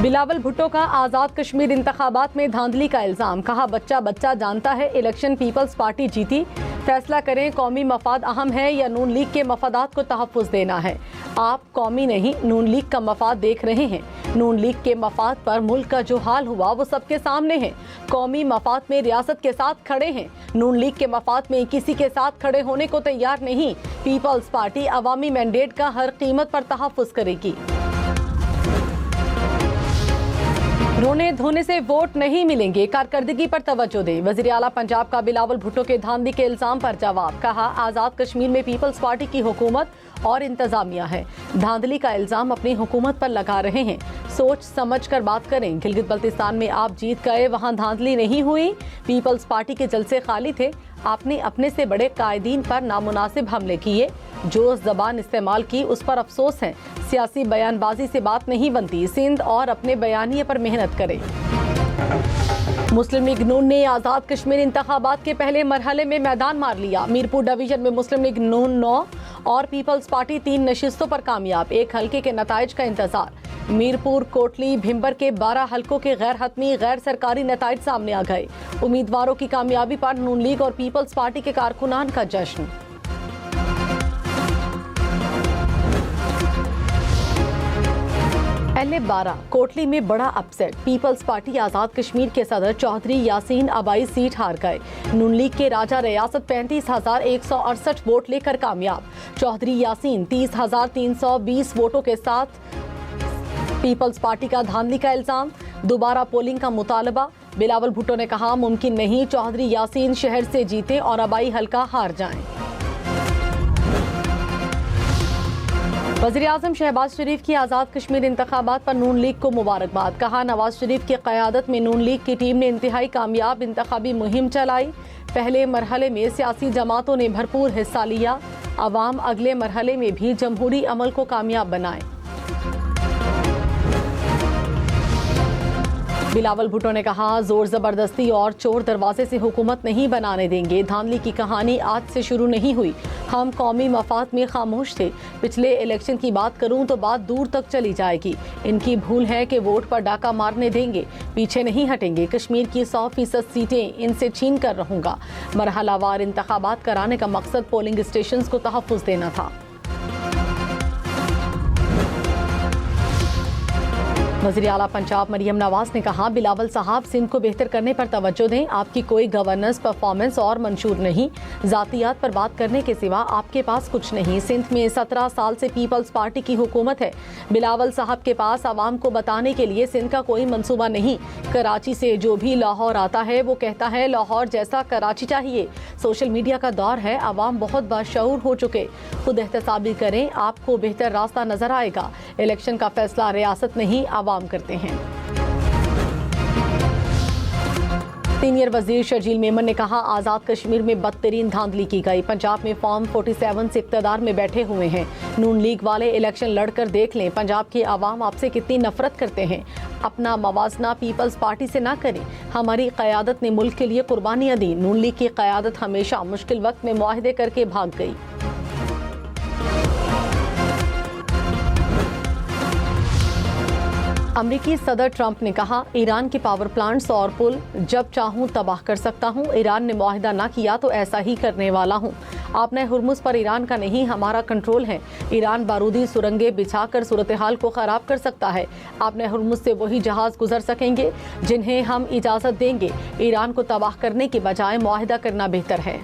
बिलावल भुट्टो का आज़ाद कश्मीर इंतखाबात में धांधली का इल्ज़ाम। कहा बच्चा बच्चा जानता है इलेक्शन पीपल्स पार्टी जीती, फैसला करें कौमी मफाद अहम है या नून लीग के मफादात को तहफ़्फ़ुज़ देना है। आप कौमी नहीं नून लीग का मफाद देख रहे हैं। नून लीग के मफाद पर मुल्क का जो हाल हुआ वो सबके सामने है। कौमी मफाद में रियासत के साथ खड़े हैं, नून लीग के मफाद में किसी के साथ खड़े होने को तैयार नहीं। पीपल्स पार्टी अवामी मैंडेट का हर कीमत पर तहफ़्फ़ुज़ करेगी। रोने धोने से वोट नहीं मिलेंगे, कारकर्दगी पर तवज्जो दें। वज़ीर आला पंजाब का बिलावल भुट्टो के धांधली के इल्ज़ाम पर जवाब। कहा आज़ाद कश्मीर में पीपल्स पार्टी की हुकूमत और इंतजामिया है, धांधली का इल्ज़ाम अपनी हुकूमत पर लगा रहे हैं। सोच समझ कर बात करें। गिलगित बल्तिस्तान में आप जीत गए, वहाँ धांधली नहीं हुई। पीपल्स पार्टी के जलसे खाली थे। आपने अपने से बड़े कायदीन पर नामुनासिब हमले किए, जो ज़बान इस्तेमाल की उस पर अफसोस है। सियासी बयानबाजी से बात नहीं बनती। सिंध और अपने बयानिए पर मेहनत करें। मुस्लिम लीग नून ने आज़ाद कश्मीर इंतखाबात के पहले मरहले में मैदान मार लिया। मीरपुर डिवीजन में मुस्लिम लीग नून 9 और पीपल्स पार्टी 3 नशिस्तों पर कामयाब। एक हल्के के नताइज का इंतजार। मीरपुर, कोटली, भिंबर के 12 हल्कों के गैर हतमी गैर सरकारी नताइज सामने आ गए। उम्मीदवारों की कामयाबी पर नून लीग और पीपल्स पार्टी के कारकुनान का जश्न। LA-12 कोटली में बड़ा upset. Peoples party Azad Kashmir के सदर चौधरी यासीन अबाई सीट हार गए। नून लीग के राजा रियासत 35,168 वोट लेकर कामयाब। चौधरी यासीन 30,320 वोटों के साथ। पीपल्स पार्टी का धांधली का इल्ज़ाम, दोबारा पोलिंग का मुतालबा। बिलावल भुट्टो ने कहा मुमकिन नहीं चौधरी यासीन शहर से जीते और अबाई हल्का हार जाएं। वज़ीर आज़म शहबाज शरीफ की आज़ाद कश्मीर इंतखाबात पर नून लीग को मुबारकबाद। कहा नवाज शरीफ की क़यादत में नून लीग की टीम ने इंतहाई कामयाब इंतखाबी मुहिम चलाई। पहले मरहले में सियासी जमातों ने भरपूर हिस्सा लिया। अवाम अगले मरहले में भी जमहूरी अमल को कामयाब बनाए। बिलावल भुट्टो ने कहा जोर जबरदस्ती और चोर दरवाजे से हुकूमत नहीं बनाने देंगे। धांधली की कहानी आज से शुरू नहीं हुई। हम कौमी मफाद में खामोश थे। पिछले इलेक्शन की बात करूं तो बात दूर तक चली जाएगी। इनकी भूल है कि वोट पर डाका मारने देंगे, पीछे नहीं हटेंगे। कश्मीर की 100% सीटें इनसे छीन कर रहूंगा। मरहलावार इंतखाबात कराने का मकसद पोलिंग स्टेशन को तहफ़्फ़ुज़ देना था। वज़ीर आला पंजाब मरियम नवाज ने कहा बिलावल साहब सिंध को बेहतर करने पर तवज्जो दें। आपकी कोई गवर्नेंस, परफॉर्मेंस और मंशूर नहीं। ज़ातियात पर बात करने के सिवा आपके पास कुछ नहीं। सिंध में 17 साल से पीपल्स पार्टी की हुकूमत है। बिलावल साहब के पास आवाम को बताने के लिए सिंध का कोई मंसूबा नहीं। कराची से जो भी लाहौर आता है वो कहता है लाहौर जैसा कराची चाहिए। सोशल मीडिया का दौर है, आवाम बहुत बाशऊर हो चुके। खुद एहतसाबी करें, आपको बेहतर रास्ता नजर आएगा। इलेक्शन का फैसला रियासत नहीं आवाम करते हैं। सीनियर वजीर शर्जील मेमन ने कहा आज़ाद कश्मीर में बदतरीन धांधली की गई। पंजाब में फॉर्म 47 से इक़्तिदार में बैठे हुए हैं। नून लीग वाले इलेक्शन लड़कर देख लें पंजाब के अवाम आपसे कितनी नफरत करते हैं। अपना मवाजना पीपल्स पार्टी से ना करें। हमारी क़यादत ने मुल्क के लिए कुर्बानियाँ दी। नून लीग की क़यादत हमेशा मुश्किल वक्त में मुआहदे करके भाग गई। अमरीकी सदर ट्रंप ने कहा ईरान के पावर प्लांट्स और पुल जब चाहूं तबाह कर सकता हूं। ईरान ने मुआहिदा ना किया तो ऐसा ही करने वाला हूं। आपने हुर्मुज़ पर ईरान का नहीं हमारा कंट्रोल है। ईरान बारूदी सुरंगें बिछाकर सूरत हाल को ख़राब कर सकता है। आपने हुर्मुज़ से वही जहाज़ गुजर सकेंगे जिन्हें हम इजाज़त देंगे। ईरान को तबाह करने के बजाय मुआहिदा करना बेहतर है।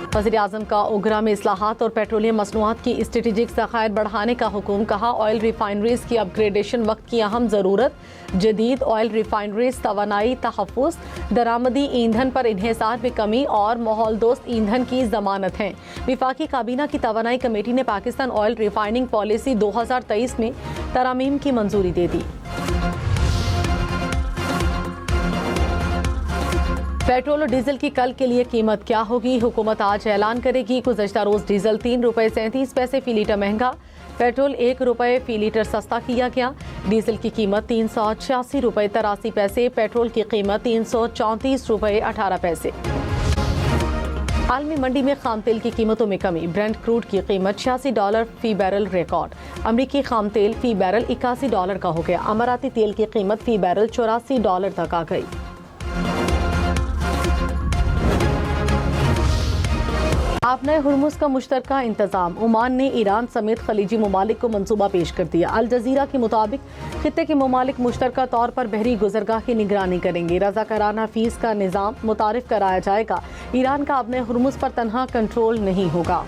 वज़ीर आज़म का ओगरा में इस्लाहात और पेट्रोलियम मसनूआत की स्ट्रेटेजिक ज़खायर बढ़ाने का हुक्म। कहा ऑयल रिफाइनरीज की अपग्रेडेशन वक्त की अहम ज़रूरत। जदीद ऑयल रिफाइनरीज तवानाई तहफ़्फ़ुज़, दरामदी ईंधन पर इन्हिसार में कमी और माहौल दोस्त ईंधन की ज़मानत हैं। विफाकी काबीना की तवानाई कमेटी ने पाकिस्तान ऑयल रिफाइनिंग पॉलिसी 2023 में तरामीम की मंजूरी दे दी। पेट्रोल और डीजल की कल के लिए कीमत क्या होगी, हुकूमत आज ऐलान करेगी। गुज़श्ता रोज़ डीजल 3 रुपये 37 पैसे फ़ी लीटर महंगा, पेट्रोल 1 रुपये फ़ी लीटर सस्ता किया गया। डीजल की कीमत 386 रुपये 83 पैसे, पेट्रोल की कीमत 334 रुपये 18 पैसे। आलमी मंडी में खाम तेल की कीमतों में कमी। ब्रेंट क्रूड की कीमत $86 फी बैरल रिकॉर्ड। अमरीकी खाम तेल फी बैरल $81 का हो गया। अमाराती तेल की कीमत फी बैरल $84 तक आ गई। आपने हुर्मुज का मुश्तरका इंतजाम। ओमान ने ईरान समेत खलीजी ममालिक को मंसूबा पेश कर दिया। अल जजीरा के मुताबिक खित्ते के ममालिक मुश्तरका तौर पर बहरी गुजरगाह की निगरानी करेंगे। रज़ाकाराना फीस का निज़ाम मुतारिफ कराया जाएगा। ईरान का अपने हुर्मुज पर तनहा कंट्रोल नहीं होगा।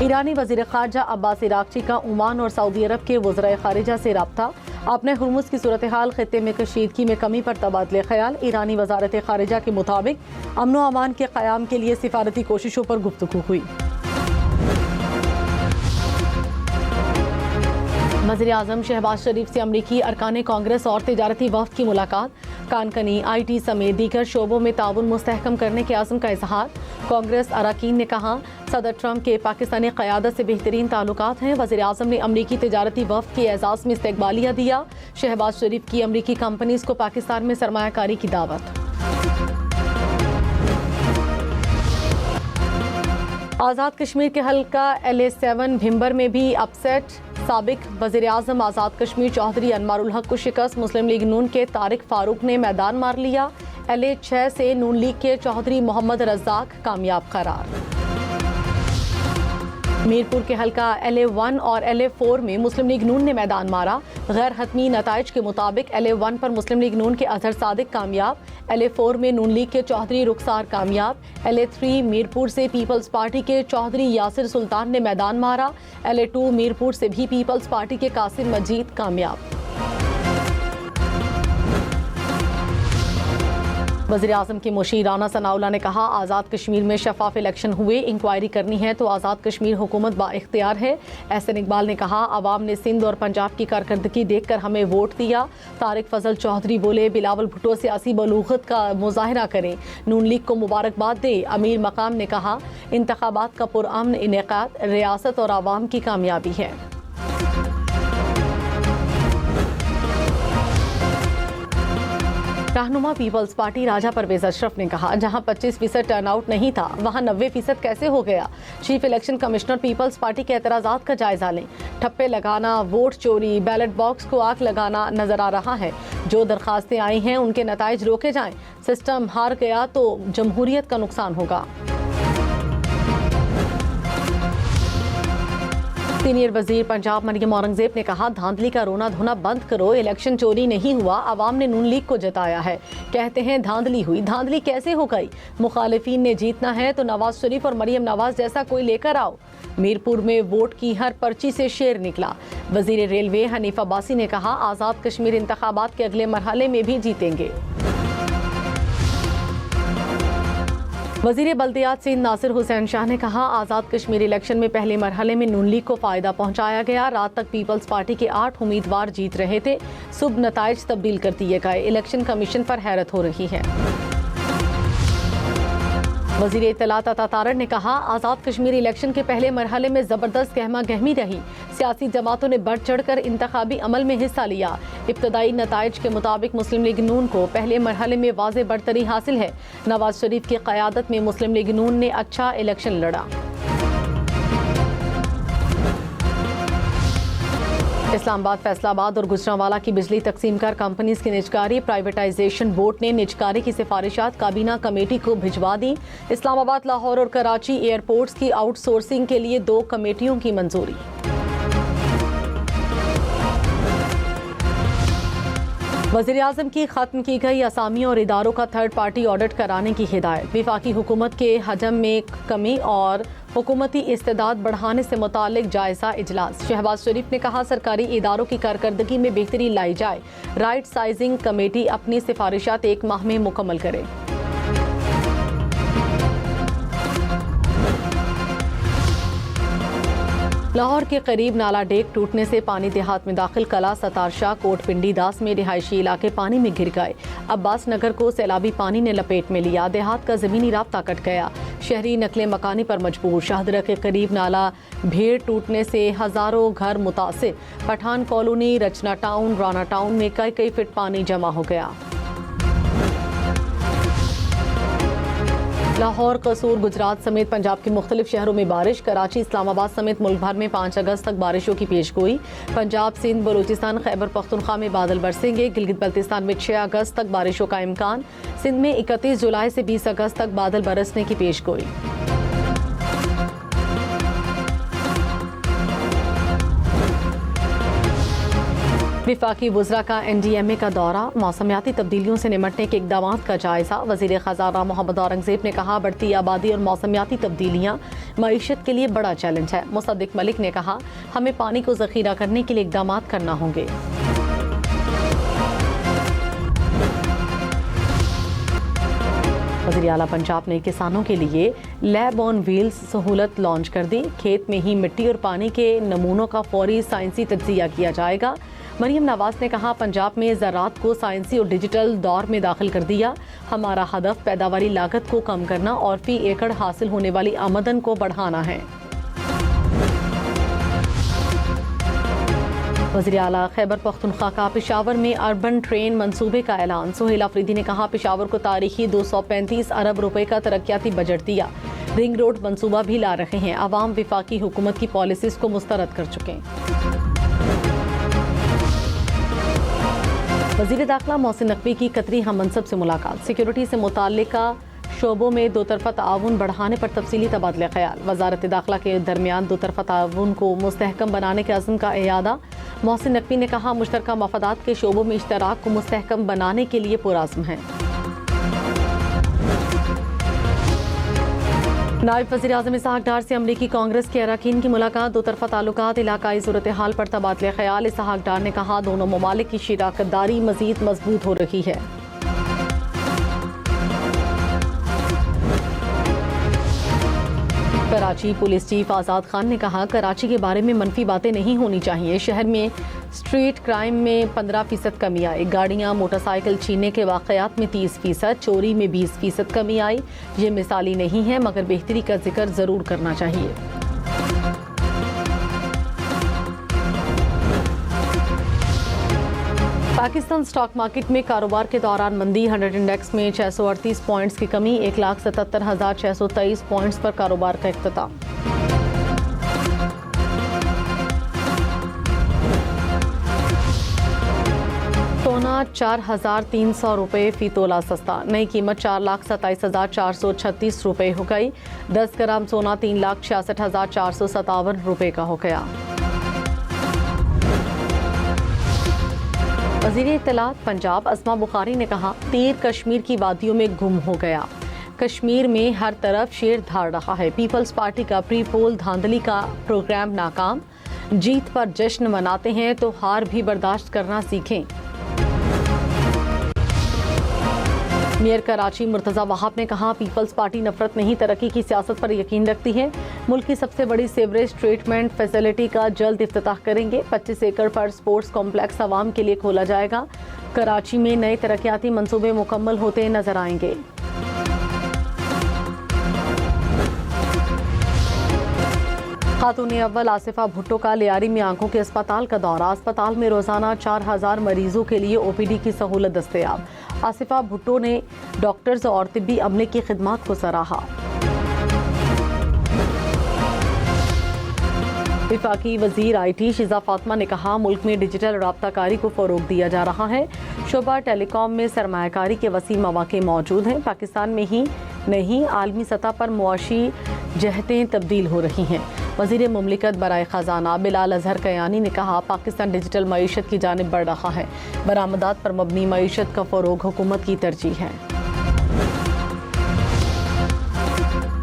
ईरानी वज़ीर ख़ारजा अब्बास इराक़ची का ओमान और सऊदी अरब के वज़राए ख़ारिजा से रब्ता। अपने हुर्मुज की सूरत हाल, खित्ते में कशीदगी में कमी पर तबादले ख्याल। ईरानी वज़ारत ख़ारिजा के मुताबिक अमन व अमान के क़याम के लिए सिफारती कोशिशों पर गुफ्तगू हुई। वज़ीर आज़म शहबाज शरीफ से अमरीकी अरकान कांग्रेस और तिजारती वफ़द की मुलाकात। कानकनी, IT समेत दीगर शोबों में ताउन मुस्तहकम करने के आज़म का इजहार। कांग्रेस अरकान ने कहा सदर ट्रंप के पाकिस्तानी क़यादत से बेहतरीन ताल्लुकात हैं। वज़ीर आज़म ने अमरीकी तिजारती वफ़द के एजाज़ में इस्तकबालिया दिया। शहबाज शरीफ की अमरीकी कंपनीज़ को पाकिस्तान में सरमायाकारी की दावत। आज़ाद कश्मीर के हल्का LA7 भिंबर में भी अपसेट। साबिक वज़ीर आज़म आज़ाद कश्मीर चौधरी अनवारुल हक को शिकस्त। मुस्लिम लीग नून के तारिक फारूक ने मैदान मार लिया। LA6 से नून लीग के चौधरी मोहम्मद रज़ाक कामयाब करार। मीरपुर के हल्का LA1 और LA4 में मुस्लिम लीग नून ने मैदान मारा। गैर हतमी नताइज के मुताबिक LA1 पर मुस्लिम लीग नून के अजहर सादिक कामयाब। LA4 में नून लीग के चौधरी रुखसार कामयाब। LA3 मीरपुर से पीपल्स पार्टी के चौधरी यासिर सुल्तान ने मैदान मारा। LA2 मीरपुर से भी पीपल्स पार्टी के कासिम मजीद कामयाब। वज़ीर आज़म की मुशीर राना सनाउल्लाह ने कहा आज़ाद कश्मीर में शफाफ इलेक्शन हुए, इंक्वायरी करनी है तो आज़ाद कश्मीर हुकूमत बाइख्तियार है। एहसन इकबाल ने कहा आवाम ने सिंध और पंजाब की कारकर्दगी देखकर हमें वोट दिया। तारिक फजल चौधरी बोले बिलावल भुट्टो सियासी बलूगत का मुजाहरा करें, नून लीग को मुबारकबाद दे। अमीर मकाम ने कहा इंतखाबात का पुरअमन इनेकाद रियासत और आवाम की कामयाबी है। रहनुमा पीपल्स पार्टी राजा परवेज अशरफ ने कहा जहां 25% टर्नआउट नहीं था वहां 90% कैसे हो गया। Chief election commissioner Peoples Party के एतराज़ात का जायजा लें। ठप्पे लगाना, वोट चोरी, बैलेट बॉक्स को आग लगाना नजर आ रहा है। जो दरखास्तें आई हैं उनके नताइज रोके जाएं। सिस्टम हार गया तो जमहूरियत का नुकसान होगा। सीनियर वजीर पंजाब मरियम औरंगजेब ने कहा धांधली का रोना धोना बंद करो, इलेक्शन चोरी नहीं हुआ, आवाम ने नून लीग को जताया है। कहते हैं धांधली हुई, धांधली कैसे हो गई? मुखालिफिन ने जीतना है तो नवाज शरीफ और मरियम नवाज जैसा कोई लेकर आओ। मीरपुर में वोट की हर पर्ची से शेर निकला। वजीर रेलवे हनीफ अब्बासी ने कहा आज़ाद कश्मीर इंतखाबात के अगले मरहले में भी जीतेंगे। वज़ीर बल्दियात सिंध नासिर हुसैन शाह ने कहा आज़ाद कश्मीर इलेक्शन में पहले मरहले में नून लीग को फ़ायदा पहुंचाया गया। रात तक पीपल्स पार्टी के 8 उम्मीदवार जीत रहे थे। सुबह नताइज तब्दील कर दिए गए। इलेक्शन कमीशन पर हैरत हो रही है। वज़ीर इत्तलात अता तारड़ ने कहा आज़ाद कश्मीर इलेक्शन के पहले मरहले में ज़बरदस्त गहमा गहमी रही। सियासी जमातों ने बढ़ चढ़ कर इंतखाबी अमल में हिस्सा लिया। इब्तदाई नताइज के मुताबिक मुस्लिम लीग नून को पहले मरहले में वाज़े बढ़तरी हासिल है। नवाज शरीफ की क़यादत में मुस्लिम लीग नून ने अच्छा इलेक्शन लड़ा। इस्लामाबाद, फैसलाबाद और गुजरांवाला की बिजली तकसीम कर कंपनीज की निजकारी प्राइवेटाइजेशन बोर्ड ने निजकारी की सिफारिशात काबीना कमेटी को भिजवा दी। इस्लामाबाद, लाहौर और कराची एयरपोर्ट्स की आउटसोर्सिंग के लिए 2 कमेटियों की मंजूरी। वज़ीर आज़म की ख़त्म की गई असामी और इदारों का थर्ड पार्टी ऑडिट कराने की हिदायत। वफाकी हुकूमत के हजम में कमी और हुकूमती इस्तेदाद बढ़ाने से मुताल्लिक जायजा इजलास। शहबाज शरीफ ने कहा सरकारी इदारों की कारकर्दगी में बेहतरी लाई जाए। राइट साइजिंग कमेटी अपनी सिफारिशात 1 माह में मुकम्मल करे। लाहौर के करीब नाला डेक टूटने से पानी देहात में दाखिल। कला, सतारशाह, कोट पिंडी, दास में रिहायशी इलाके पानी में घिर गए। अब्बास नगर को सैलाबी पानी ने लपेट में लिया। देहात का ज़मीनी राब्ता कट गया। शहरी नकले मकानी पर मजबूर। शाहदरा के करीब नाला भेड़ टूटने से हज़ारों घर मुतासिर। पठान कॉलोनी, रचना टाउन, राना टाउन में कई फीट पानी जमा हो गया। लाहौर, कसूर, गुजरात समेत पंजाब के मुख्तलिफ शहरों में बारिश। कराची, इस्लामाबाद समेत मुल्क भर में 5 अगस्त तक बारिशों की पेशगोई। पंजाब, सिंध, बलूचिस्तान, खैबर पख्तूनख्वा में बादल बरसेंगे। गिलगित बल्तिस्तान में 6 अगस्त तक बारिशों का इम्कान। सिंध में 31 जुलाई से 20 अगस्त तक बादल बरसने की पेशगोई। विफाकी वज़रा का NDMA का दौरा। मौसमियाती तब्दीलियों से निमटने के इक़दाम का जायज़ा। वज़ीर ख़ज़ाना मोहम्मद औरंगज़ेब ने कहा, बढ़ती आबादी और मौसमियाती तब्दीलियाँ मईशत के लिए बड़ा चैलेंज है। मुसद्दिक़ मलिक ने कहा, हमें पानी को ज़ख़ीरा करने के लिए इक़दाम करना होंगे। वज़ीर आला पंजाब ने किसानों के लिए लैब ऑन व्हील्स सहूलत लॉन्च कर दी। खेत में ही मिट्टी और पानी के नमूनों का फौरी साइंसी तज्ज़िया किया जाएगा। मरियम नवाज ने कहा, पंजाब में ज़राअत को साइंसी और डिजिटल दौर में दाखिल कर दिया। हमारा हदफ पैदावारी लागत को कम करना और फी एकड़ हासिल होने वाली आमदन को बढ़ाना है। वज़ीर आला खैबर पख्तूनख्वा का पेशावर में अर्बन ट्रेन मंसूबे का ऐलान। सुहेल अफरीदी ने कहा, पेशावर को तारीखी 235 अरब रुपए का तरक्याती बजट दिया। रिंग रोड मंसूबा भी ला रहे हैं। अवाम विफाकी हुकूमत की पॉलिसीज को मुस्तरद कर चुके हैं। वज़ीर दाखिला मोहसिन नकवी की कतरी हम मनसब से मुलाकात। सिक्योरिटी से मुताल्लिका शोबों में दो तरफ़ा ताउन बढ़ाने पर तफसीली तबादला ख्याल। वज़ारत दाखिला के दरमियान दो तरफ़ा ताउन को मुस्तहकम बनाने के अज़्म का इयादा। मोहसिन नकवी ने कहा, मुश्तरका मफादात के शोबों में इश्तराक को मुस्तहकम बनाने के लिए पुरअज़्म है। नायब वज़ीर आज़म इसहाक डार से अमरीकी कांग्रेस के अरकान की मुलाकात। दो तरफ़ा ताल्लुकात, इलाकाई सूरत हाल पर तबादला ख्याल। इसहाक डार ने कहा, दोनों ममालिक की शिराकतदारी मज़ीद मजबूत हो रही है। कराची पुलिस चीफ आज़ाद खान ने कहा, कराची के बारे में मनफी बातें नहीं होनी चाहिए। शहर में स्ट्रीट क्राइम में 15% कमी आई। गाड़ियाँ मोटरसाइकिल छीनने के वाक़यात में 30%, चोरी में 20% कमी आई। ये मिसाली नहीं है, मगर बेहतरी का जिक्र ज़रूर करना चाहिए। पाकिस्तान स्टॉक मार्केट में कारोबार के दौरान मंदी। 100 इंडेक्स में 638 पॉइंट्स की कमी। 1,77,623 पॉइंट्स पर कारोबार का इख्तिताम। सोना 4,300 रुपये फी तोला सस्ता। नई कीमत 4,27,436 रुपये हो गई। 10 ग्राम सोना 3,66,457 रुपये का हो गया। वज़ीर इत्तलात पंजाब अस्मा बुखारी ने कहा, तीर कश्मीर की वादियों में गुम हो गया। कश्मीर में हर तरफ शेर धाड़ रहा है। पीपल्स पार्टी का प्री पोल धांधली का प्रोग्राम नाकाम। जीत पर जश्न मनाते हैं तो हार भी बर्दाश्त करना सीखें। मेयर कराची मुर्तज़ा वहाब ने कहा, पीपल्स पार्टी नफरत नहीं तरक्की की सियासत पर यकीन रखती है। मुल्क की सबसे बड़ी सीवरेज ट्रीटमेंट फैसिलिटी का जल्द इफ्तिताह करेंगे। 25 एकड़ पर स्पोर्ट्स कॉम्प्लेक्स आवाम के लिए खोला जाएगा। कराची में नए तरक्याती मंसूबे मुकम्मल होते नजर आएंगे। खातून अव्वल आसिफा भुट्टो का लियारी में आंखों के अस्पताल का दौरा। अस्पताल में रोजाना 4000 मरीजों के लिए OPD की सहूलत दस्तयाब। आसिफा भुट्टो ने डॉक्टर्स और तिब्बी अमले की खिदमत को सराहा। विफाकी वजीर IT शिजा फातिमा ने कहा, मुल्क में डिजिटल राब्ताकारी को फरोग दिया जा रहा है। शोबा टेलीकॉम में सरमायाकारी के वसी मौके मौजूद हैं। पाकिस्तान में ही नहीं, आलमी सतह पर मुआशी जहतें तब्दील हो रही हैं। वज़ीर मुमलिकत बराए ख़जाना बिलाल अज़हर कयानी ने कहा, पाकिस्तान डिजिटल मईशत की जानिब बढ़ रहा है। बरामदात पर मबनी मईशत का फ़रोग हुकूमत की तरजीह है।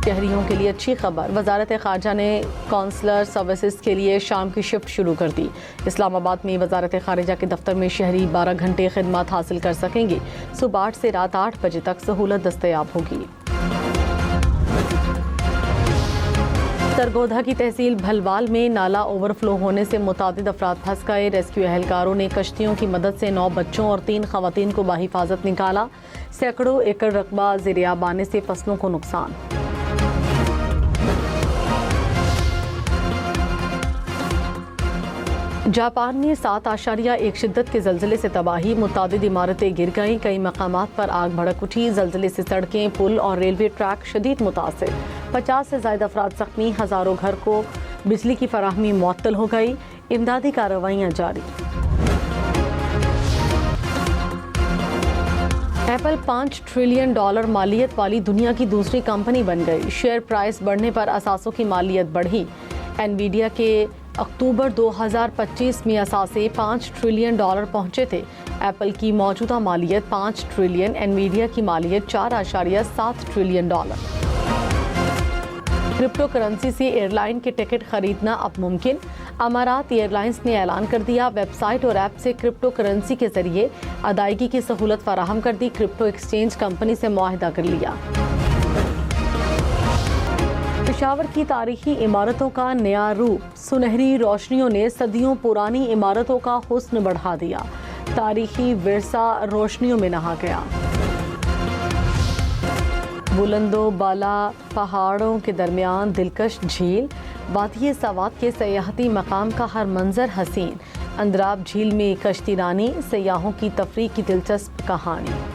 शहरियों के लिए अच्छी खबर। वजारत ख़ारजा ने कौंसलर सर्विसेज के लिए शाम की शिफ्ट शुरू कर दी। इस्लामाबाद में वजारत ख़ारजा के दफ्तर में शहरी 12 घंटे खिदमत हासिल कर सकेंगे। सुबह 8 से रात 8 बजे तक सहूलत दस्तयाब होगी। सरगोधा की तहसील भलवाल में नाला ओवरफ्लो होने से मुतादिद अफराद फंस गए। रेस्क्यू एहलकारों ने कश्तियों की मदद से 9 बच्चों और 3 खवातीन को बाहिफाजत निकाला। सैकड़ों एकड़ रकबा ज़ेर-आब आने से फसलों को नुकसान। जापान में 7.1 शिद्दत के ज़लज़ले से तबाही, मुतादिद इमारतें गिर गईं, कई मकामात पर आग भड़क उठी। ज़लज़ले से सड़कें, पुल और रेलवे ट्रैक शदीद मुतासिर। 50 से ज़ायद अफराद ज़ख्मी, हज़ारों घर को बिजली की फराहमी मुअत्तल हो गई। इमदादी कार्रवाइयाँ जारी। एप्पल $5 ट्रिलियन मालियत वाली दुनिया की दूसरी कंपनी बन गई। शेयर प्राइस बढ़ने पर असासों की मालियत बढ़ी। एनवीडिया के अक्टूबर 2025 में असासे $5 ट्रिलियन पहुंचे थे। एप्पल की मौजूदा मालियत $5 ट्रिलियन, एनवीडिया की मालियत $4.7 ट्रिलियन। क्रिप्टो करेंसी से एयरलाइन के टिकट खरीदना अब मुमकिन। अमारात एयरलाइंस ने ऐलान कर दिया, वेबसाइट और ऐप से क्रिप्टो करेंसी के जरिए अदायगी की सहूलत फराहम कर दी। क्रिप्टो एक्सचेंज कंपनी से मुआहदा कर लिया। पेशावर की तारीखी इमारतों का नया रूप, सुनहरी रोशनियों ने सदियों पुरानी इमारतों का हुस्न बढ़ा दिया। तारीखी विरसा रोशनियों में नहा गया। बुलंदो बाला पहाड़ों के दरमियान दिलकश झील, वादिये सवात के सयाहती मकाम का हर मंजर हसीन। अंद्राब झील में कश्ती रानी, सयाहों की तफरीह की दिलचस्प कहानी।